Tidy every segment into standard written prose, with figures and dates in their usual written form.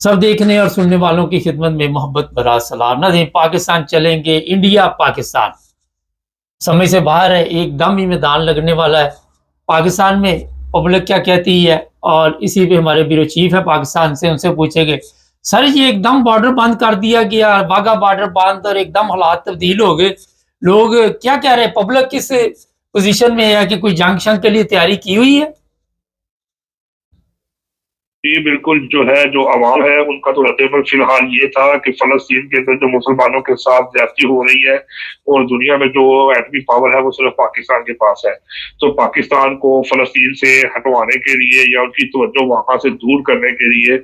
सब देखने और सुनने वालों की खिदमत में मोहब्बत भरा सलाम। नाज़रीन, पाकिस्तान चलेंगे, इंडिया पाकिस्तान समय से बाहर है, एकदम ही मैदान लगने वाला है। पाकिस्तान में पब्लिक क्या कहती है, और इसी पे हमारे ब्यूरो चीफ है पाकिस्तान से, उनसे पूछेंगे। सर, ये एकदम बॉर्डर बंद कर दिया गया, वाघा बॉर्डर बंद, और एकदम हालात तब्दील हो गए। लोग क्या कह रहे हैं, पब्लिक किस पोजीशन में है कि कोई जंग शंग के लिए तैयारी की हुई है? जी बिल्कुल, जो है जो अवाम है उनका तो रद्देमल फिलहाल ये था कि फलस्तीन के अंदर जो मुसलमानों के साथ ज्यादती हो रही है और दुनिया में जो एटमी पावर है वो सिर्फ पाकिस्तान के पास है। तो पाकिस्तान को फलस्तीन से हटवाने के लिए या उनकी तवज्जो वहां से दूर करने के लिए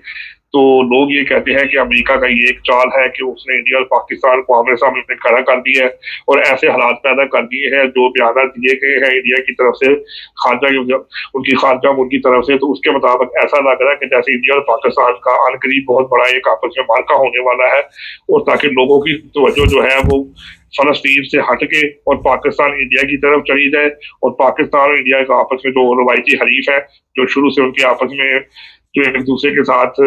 तो लोग ये कहते हैं कि अमेरिका का ये एक चाल है कि उसने इंडिया और पाकिस्तान को आमने सामने खड़ा कर दिया है और ऐसे हालात पैदा कर दिए हैं जो बयान दिए गए हैं इंडिया की तरफ से, खारजा उनकी खारजा उनकी तरफ से, तो उसके मुताबिक ऐसा लग रहा है कि जैसे इंडिया और पाकिस्तान का अनकरीब बहुत बड़ा एक आपस में मार्का होने वाला है, और ताकि लोगों की तवज्जो जो है वो फलस्तीन से हट के और पाकिस्तान इंडिया की तरफ चली जाए, और पाकिस्तान और इंडिया का आपस में जो रवायती हरीफ है, जो शुरू से उनके आपस में जो एक दूसरे के साथ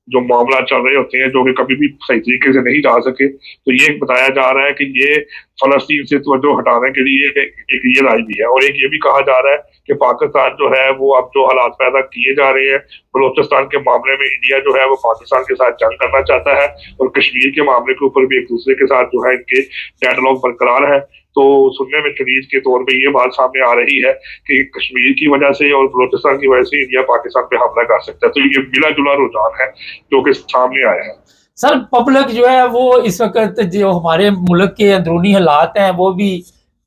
जो मामला चल रहे होते हैं जो कि कभी भी सही तरीके से नहीं जा सके, तो ये बताया जा रहा है कि ये फलस्तीन से तवज्जो हटाने के लिए एक ये राय भी है। और एक ये भी कहा जा रहा है कि पाकिस्तान जो है वो अब जो हालात पैदा किए जा रहे हैं बलोचिस्तान के मामले में, इंडिया जो है वो पाकिस्तान के साथ जंग करना चाहता है, और कश्मीर के मामले के ऊपर भी एक दूसरे के साथ जो है इनके डेडलॉक बरकरार है। तो सुनने में तरीज के तौर पे ये बात सामने आ रही है कि कश्मीर की वजह से और बलोचिस्तान की वजह से इंडिया पाकिस्तान पे हमला कर सकता है। तो ये मिला जुला रुझान है जो कि सामने आया है। सर, पब्लिक जो है वो इस वक्त जो हमारे मुल्क के अंदरूनी हालात हैं वो भी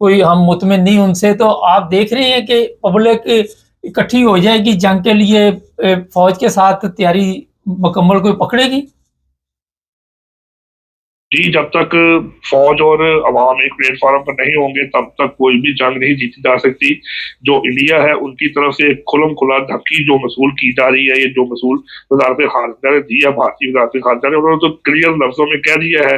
कोई हम मुतमिन नहीं उनसे, तो आप देख रहे हैं कि पब्लिक इकट्ठी हो जाएगी जंग के लिए, फौज के साथ तैयारी मुकम्मल कोई पकड़ेगी? जी, जब तक फौज और अवाम एक प्लेटफॉर्म पर नहीं होंगे तब तक कोई भी जंग नहीं जीती जा सकती। जो इंडिया है उनकी तरफ से खुलम खुला धमकी जो मसूल की जा रही है, ये जो मसूल वजारत खारजा ने दी है, भारतीय वजारत खारजा ने, उन्होंने तो क्लियर लफ्जों में कह दिया है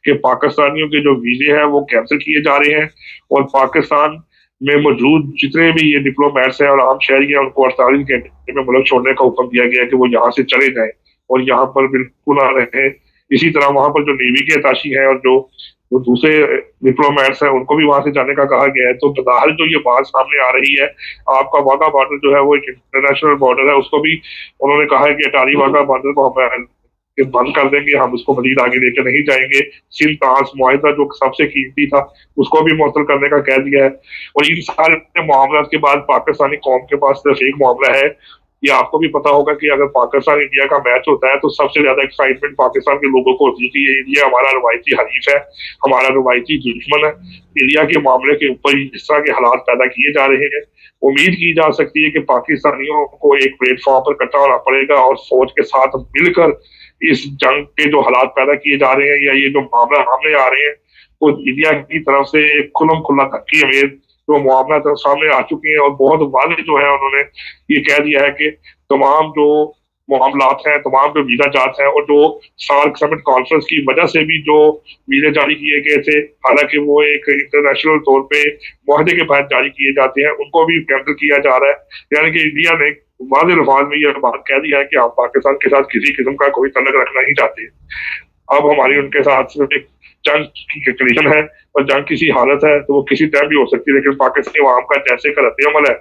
कि पाकिस्तानियों के जो वीजे हैं वो कैंसिल किए जा रहे हैं, और पाकिस्तान में मौजूद जितने भी ये डिप्लोमेट्स हैं और आम शहरी हैं उनको 48 घंटे में मुल्क छोड़ने का हुक्म दिया गया है कि वो यहाँ से चले जाएं और यहाँ पर बिल्कुल आ रहे हैं। इसी तरह वहां पर जो नेवी के अताशी हैं और जो दूसरे डिप्लोमेट्स हैं उनको भी वहां से जाने का कहा गया है। तो बज़ाहिर जो ये बात सामने आ रही है, आपका वाघा बॉर्डर जो है वो एक इंटरनेशनल बॉर्डर है, उसको भी उन्होंने कहा है कि अटारी वाघा बॉर्डर को हम बंद कर देंगे, हम उसको मजीद आगे लेकर नहीं जाएंगे। सिंध ट्रांस मुआहिदा जो सबसे कीमती था उसको भी मुअत्तल करने का कह दिया है। और इन सारे मामला के बाद पाकिस्तानी कौम के पास सिर्फ एक मामला है। ये आपको भी पता होगा कि अगर पाकिस्तान इंडिया का मैच होता है तो सबसे ज्यादा एक्साइटमेंट पाकिस्तान के लोगों को होती है कि ये हमारा रवायती हरीफ है, हमारा रवायती दुश्मन है। इंडिया के मामले के ऊपर इस तरह के हालात पैदा किए जा रहे हैं। उम्मीद की जा सकती है कि पाकिस्तानियों को एक प्लेटफॉर्म पर इकट्ठा होना पड़ेगा और फौज के साथ मिलकर इस जंग के जो हालात पैदा किए जा रहे हैं या ये जो मामला सामने आ रहे हैं वो इंडिया की तरफ से एक खुलम खुला धक्की हमें जो मामला तो सामने आ चुके हैं, और बहुत वादे जो है उन्होंने ये कह दिया है कि तमाम जो मामलात हैं, तमाम जो वीजा जात हैं, और जो सार्क समिट कॉन्फ्रेंस की वजह से भी जो वीजे जारी किए गए थे, हालांकि वो एक इंटरनेशनल तौर पे मुआहदे के तहत जारी किए जाते हैं, उनको भी कैंसिल किया जा रहा है। यानी कि इंडिया ने वाज़ेह अल्फाज में यह बात कह दी है कि आप पाकिस्तान के साथ किसी किस्म का कोई तल्लुक रखना ही चाहते। अब हमारी उनके साथ सिर्फ एक जंग की कंडीशन है, और जंग किसी हालत है तो वो किसी टाइम भी हो सकती है, लेकिन पाकिस्तानी अवाम का जैसे का रद्द अमल है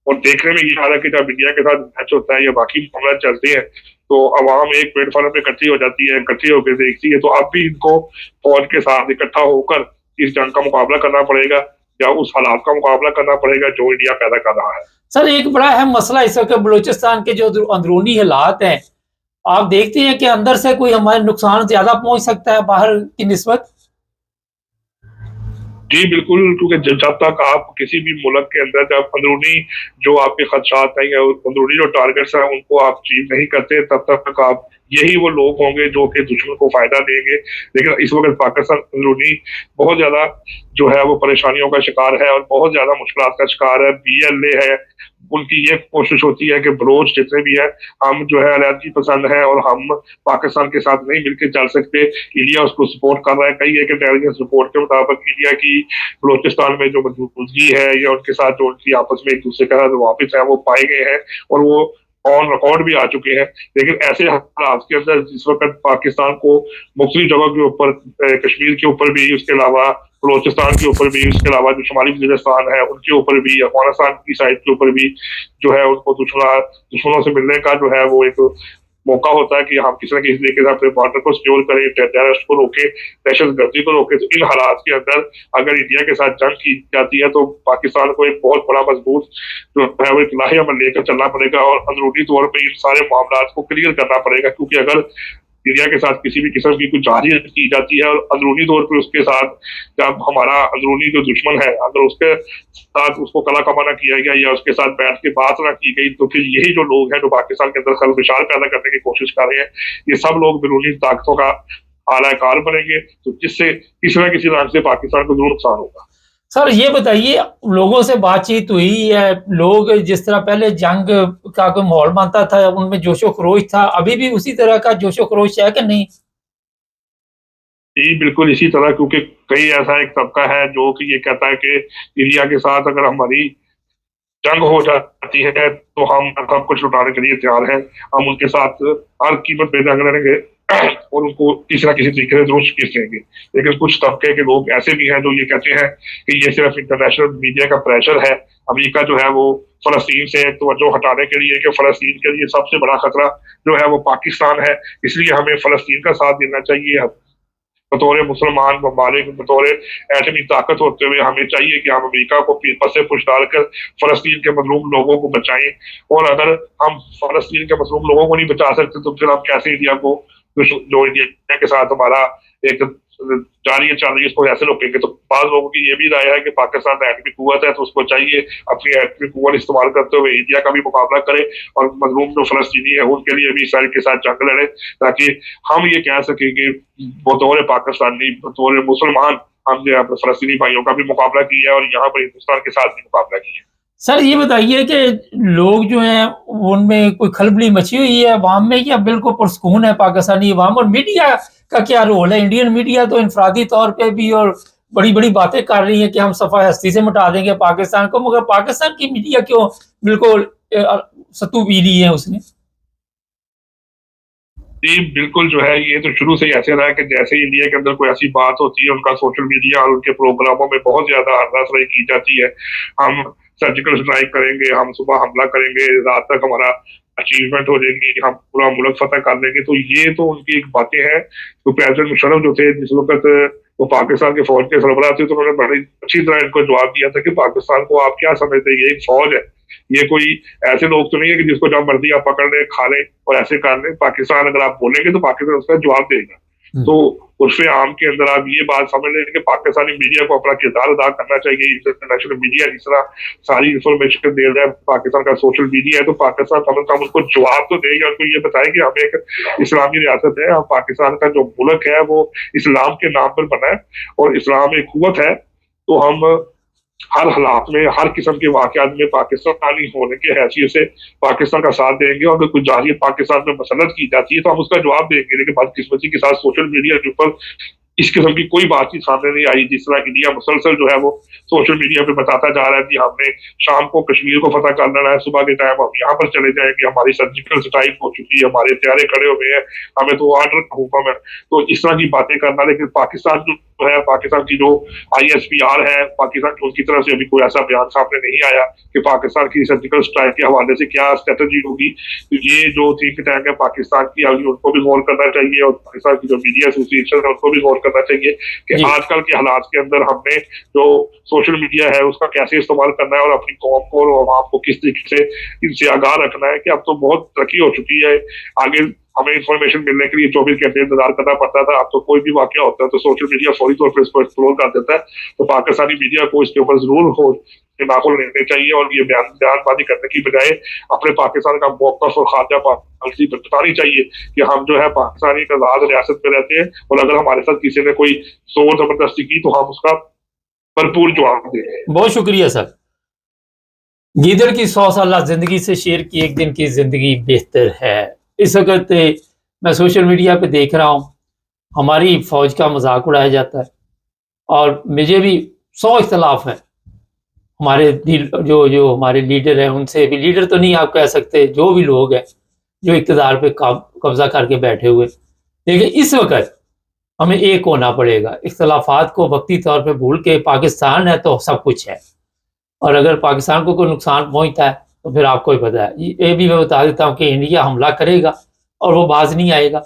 और देखने में ये आ रहा है कि जब इंडिया के साथ मैच होता है या बाकी मामला चलते हैं तो अवाम एक प्लेटफॉर्म पे इकट्ठी हो जाती है, इकट्ठी होकर देखती है। तो अब भी इनको फौज के साथ इकट्ठा होकर इस जंग का मुकाबला करना पड़ेगा या उस हालात का मुकाबला करना पड़ेगा जो इंडिया पैदा कर रहा है। सर, एक बड़ा अहम मसला इस वक्त बलूचिस्तान के जो अंदरूनी हालात हैं, आप देखते हैं कि अंदर से कोई हमारे नुकसान ज्यादा पहुंच सकता है बाहर की निस्बत? जी बिल्कुल, क्योंकि जब तक आप किसी भी मुल्क के अंदर जब अंदरूनी जो आपके खदशात हैं या अंदरूनी जो टारगेट्स हैं उनको आप चीज नहीं करते तब तक आप यही वो लोग होंगे जो कि दुश्मन को फायदा देंगे। लेकिन इस वक्त पाकिस्तान अंदरूनी बहुत ज्यादा जो है वो परेशानियों का शिकार है और बहुत ज्यादा मुश्किल का शिकार है। BLA है, उनकी ये कोशिश होती है कि बलोच जितने भी है हम जो है अलहदगी पसंद है और हम पाकिस्तान के साथ नहीं मिलकर चल सकते। इंडिया उसको सपोर्ट कर रहा है। कई एक इंटेलिजेंस रिपोर्ट के मुताबिक इंडिया की बलोचिस्तान में जो मौजूदगी है या उनके साथ जो उनकी आपस में एक दूसरे का वापिस है वो पाए गए हैं, और वो ऑन रिकॉर्ड भी आ चुके हैं। लेकिन ऐसे हालात के अंदर जिस वक्त पाकिस्तान को मुख्तलिफ जगह के ऊपर, कश्मीर के ऊपर भी, उसके अलावा बलोचिस्तान के ऊपर भी, उसके अलावा जो शुमाली वजीरिस्तान है उनके ऊपर भी, अफगानिस्तान की साइड के ऊपर भी जो है उनको दुश्मनों से मिलने का जो है वो एक मौका होता है कि हम किसी न किसी तरीके से अपने बॉर्डर को सिक्योर करें, टेररिस्ट को रोके, दहशतगर्दी को रोके। तो इन हालात के अंदर अगर इंडिया के साथ जंग की जाती है तो पाकिस्तान को एक बहुत बड़ा मजबूत जो है वो एक लाही अमल लेकर चलना पड़ेगा और अंदरूनी तौर पर इन सारे मामला को क्लियर करना पड़ेगा। क्योंकि अगर इंडिया के साथ किसी भी किस्म की कुछ जारी की जाती है और अंदरूनी तौर पर उसके साथ जब हमारा अंदरूनी जो दुश्मन है अगर उसके साथ उसको कला कमाना किया गया या उसके साथ बैठ के बात ना की गई, तो फिर यही जो लोग हैं जो पाकिस्तान के अंदर खलबशार पैदा करने की कोशिश कर रहे हैं, ये सब लोग बैरूनी ताकतों का आलाकार बनेंगे, तो जिससे किसी न किसी रंग से पाकिस्तान को जरूर नुकसान होगा। सर ये बताइए, लोगों से बातचीत हुई है, लोग जिस तरह पहले जंग का कोई माहौल बनता था उनमें जोशो खरोश था, अभी भी उसी तरह का जोशो खरोश है कि नहीं? जी बिल्कुल इसी तरह, क्योंकि कई ऐसा एक तबका है जो कि ये कहता है कि इंडिया के साथ अगर हमारी जंग हो जाती है तो हम सब कुछ लुटाने के लिए तैयार हैं, हम उनके साथ हर कीमत पे जंग लड़ेंगे और उनको किसी ना किसी तरीके से जरूर शिकस्त देंगे। लेकिन कुछ तबके के लोग ऐसे भी हैं जो ये कहते हैं कि ये सिर्फ इंटरनेशनल मीडिया का प्रेशर है, अमेरिका जो है वो फलस्तीन से तवज्जो हटाने के लिए, कि फलस्तीन के लिए सबसे बड़ा खतरा जो है वो पाकिस्तान है, इसलिए हमें फलस्तीन का साथ देना चाहिए। बतौर मुसलमान ममालिक, बतौर एटमी ताकत होते हुए हमें चाहिए कि हम अमेरिका को पसे पुश डालकर फलस्तीन के मजलूम लोगों को बचाएं। और अगर हम फलस्तीन के मजलूम लोगों को नहीं बचा सकते तो फिर हम कैसे इंडिया को, जो इंडिया के साथ हमारा एक जारी चल रही है, उसको ऐसे रोकेंगे। तो बाद लोगों की ये भी राय है कि पाकिस्तान एटमी कुव्वत है तो उसको चाहिए अपनी एटमी कुव्वत इस्तेमाल करते हुए इंडिया का भी मुकाबला करे और मजलूम जो फलस्तीनी है उनके लिए भी इसराइल के साथ जंग लड़े, ताकि हम ये कह सकें कि बतौर पाकिस्तानी, बतौर मुसलमान, हमने अपने फलस्तीनी भाइयों का भी मुकाबला किया है और यहाँ पर हिंदुस्तान के साथ भी मुकाबला किया है। सर ये बताइए कि लोग जो हैं उनमें कोई खलबली मची हुई है अवाम में या बिल्कुल पुरसकून है पाकिस्तानी अवाम? और मीडिया का क्या रोल है? इंडियन मीडिया तो इनफरादी तौर पे भी और बड़ी बड़ी बातें कर रही है कि हम सफा हस्ती से मिटा देंगे पाकिस्तान को, मगर पाकिस्तान की मीडिया क्यों बिल्कुल सत्तू पी ली है उसने? जी बिल्कुल, जो है ये तो शुरू से ही ऐसे रहा है कि जैसे ही इंडिया के अंदर कोई ऐसी बात होती है उनका सोशल मीडिया और उनके प्रोग्रामों में बहुत ज्यादा हल्लाशराई की जाती है। हम सर्जिकल स्ट्राइक करेंगे, हम सुबह हमला करेंगे, रात तक हमारा अचीवमेंट हो जाएगी, हम पूरा मुल्क फतह कर लेंगे। तो ये तो उनकी एक बातें हैं। तो प्रेसिडेंट मुशर्रफ जो थे जिस वक्त वो पाकिस्तान के फौज के सरबराह थे, तो उन्होंने बड़ी अच्छी तरह इनको जवाब दिया था कि पाकिस्तान को आप क्या समझते हैं, ये एक फौज है, ये कोई ऐसे लोग तो नहीं है कि जिसको जब मर्जी आप पकड़ लें, खा लें और ऐसे कर लें। पाकिस्तान अगर आप बोलेंगे तो पाकिस्तान उसका जवाब देगा। तो उर्फे आम के अंदर आप ये बात समझ लें कि पाकिस्तानी मीडिया को अपना किरदार अदा करना चाहिए। इंटरनेशनल मीडिया जिस तरह सारी इंफॉर्मेशन दे रहा है, पाकिस्तान का सोशल मीडिया है, तो पाकिस्तान कम से कम उसको जवाब तो देगा, उनको ये बताए कि हम एक इस्लामी रियासत है, हम पाकिस्तान का जो मुल्क है वो इस्लाम के नाम पर बना है और इस्लाम एक कुव्वत है। तो हम हर हालात में, हर किस्म के वाकयात में पाकिस्तानी होने की हैसियत से पाकिस्तान का साथ देंगे और अगर कुछ जारियत पाकिस्तान में मसलत की जाती है तो हम उसका जवाब देंगे। लेकिन बदकिस्मती के साथ सोशल मीडिया के ऊपर इस किस्म की कोई बातचीत सामने नहीं आई। जिस तरह इंडिया मुसलसल जो है वो सोशल मीडिया पे बताता जा रहा है कि हमने शाम को कश्मीर को फतह कर लेना है, सुबह के टाइम हम यहाँ पर चले जाएंगे, हमारी सर्जिकल स्ट्राइक हो चुकी है, हमारे हथियारे खड़े हुए हैं, हमें तो ऑर्डर का हुक्म है। तो इस तरह की बातें करना। लेकिन पाकिस्तान जो है, पाकिस्तान की जो ISPR है, पाकिस्तान की उनकी तरफ से अभी कोई ऐसा बयान सामने नहीं आया कि पाकिस्तान की सर्जिकल स्ट्राइक के हवाले से क्या स्ट्रेटजी होगी। तो ये जो थिंक टैंक है पाकिस्तान की, अभी उनको भी गौर करना चाहिए और पाकिस्तान की जो मीडिया एसोसिएशन है उनको भी गौर करना चाहिए कि आजकल के हालात के अंदर हमने जो सोशल मीडिया है उसका कैसे इस्तेमाल करना है और अपनी कौम को और आवाम को किस तरीके से इनसे आगाह रखना है कि अब तो बहुत तरक्की हो चुकी है। आगे हमें इंफॉर्मेशन मिलने के लिए 24 घंटे इंतजार करना पड़ता था, अब तो कोई भी वाकया होता है तो सोशल मीडिया फौरी तौर पर इसको एक्सप्लोर कर देता है। तो पाकिस्तानी मीडिया को इसके ऊपर जरूर हो दिमाग लेने चाहिए और ये बयानबाजी करने की बजाय अपने पाकिस्तान का मौक़िफ़ और खारजा पॉलिसी बतानी चाहिए कि हम जो है पाकिस्तानी एक आजाद रियासत में रहते हैं और अगर हमारे साथ किसी ने कोई जोर जबरदस्ती की तो हम उसका भरपूर जवाब देंगे। बहुत शुक्रिया सर। गीदड़ की 100 साल जिंदगी से शेर की एक दिन की जिंदगी बेहतर है। इस वक्त मैं सोशल मीडिया पे देख रहा हूँ हमारी फौज का मजाक उड़ाया जाता है और मुझे भी 100 इख्तलाफ है, हमारे जो जो हमारे लीडर हैं उनसे भी, लीडर तो नहीं आप कह सकते, जो भी लोग हैं जो इक़्तिदार पे कब्जा करके बैठे हुए, देखिए इस वक्त हमें एक होना पड़ेगा, इख्तलाफात को वक्ती तौर पे भूल के। पाकिस्तान है तो सब कुछ है, और अगर पाकिस्तान को कोई नुकसान पहुंचता है तो फिर आपको ही पता है। ये भी मैं बता देता हूँ कि इंडिया हमला करेगा और वो बाज नहीं आएगा।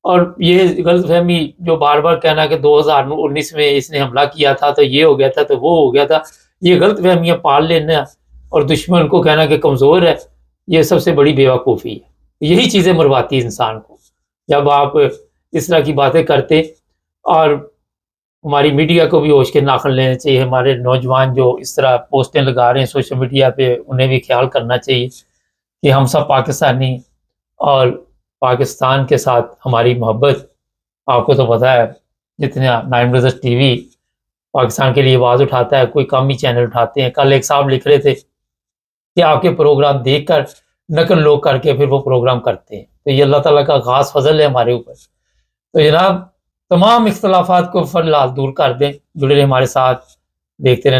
और ये गलतफहमी जो बार बार कहना कि 2019 में इसने हमला किया था तो ये हो गया था तो वो हो गया था, ये गलतफहमियां पाल लेना और दुश्मन को कहना कि कमज़ोर है, ये सबसे बड़ी बेवकूफ़ी है। यही चीज़ें मरवाती है इंसान को जब आप इस तरह की बातें करते। और हमारी मीडिया को भी होश के नाखुन लेने चाहिए। हमारे नौजवान जो इस तरह पोस्टें लगा रहे हैं सोशल मीडिया पे, उन्हें भी ख्याल करना चाहिए कि हम सब पाकिस्तानी, और पाकिस्तान के साथ हमारी मोहब्बत। आपको तो पता है जितना 9 ब्रदर्स टीवी पाकिस्तान के लिए आवाज़ उठाता है, कोई कम ही चैनल उठाते हैं। कल एक साहब लिख रहे थे कि आपके प्रोग्राम देखकर नकल लोग करके फिर वो प्रोग्राम करते हैं, तो ये अल्लाह ताला का ख़ास फजल है हमारे ऊपर। तो जनाब तमाम इख्तलाफात को फ़िलहाल दूर कर दें, जुड़े रहें हमारे साथ, देखते रहें।